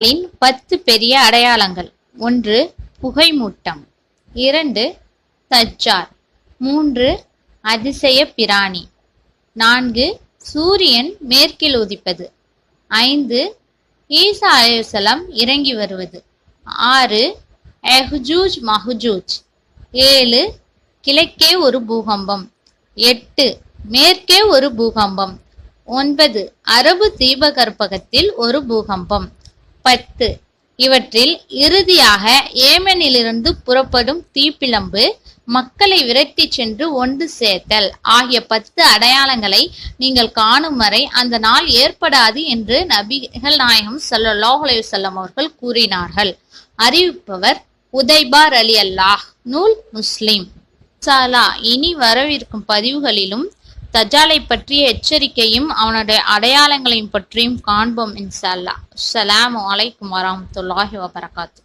10 பெரிய அடையாளங்கள். 1. புகைமூட்டம். 2. தஜ்ஜால். 3. அதிசய பிராணி. 4. சூரியன் மேற்கில் உதிப்பது. 5. ஈசா அலைஹிஸ்ஸலாம் இறங்கி வருவது. 6. யஜூஜ் மஹ்ஜூஜ். 7. கிழக்கே ஒரு பூகம்பம். 8. மேற்கே ஒரு பூகம்பம். 9. அரபு தீபகற்பகத்தில் ஒரு பூகம்பம். 10. இவற்றில் இறுதியாக ஏமனிலிருந்து புறப்படும் தீப்பிழம்பு மக்களை விரட்டி சென்று ஒன்று சேர்த்தல் ஆகிய 10 அடையாளங்களை நீங்கள் காணும் வரை அந்த நாள் ஏற்படாது என்று நபிகள் நாயகம் ஸல்லல்லாஹு அலைஹி வஸல்லம் அவர்கள் கூறினார்கள். அறிவிப்பவர் உதைபா ரலியல்லாஹ். நூல் முஸ்லிம். இன்ஷா அல்லாஹ் இனி வரவிருக்கும் பதிவுகளிலும் தஜ்ஜாலை பற்றிய எச்சரிக்கையும் அவனுடைய அடையாளங்களையும் பற்றியும் காண்போம் இன்ஷா அல்லாஹ். அஸ்ஸலாமு அலைக்கும் வரஹ்மத்துல்லாஹி வபரகாத்துஹு.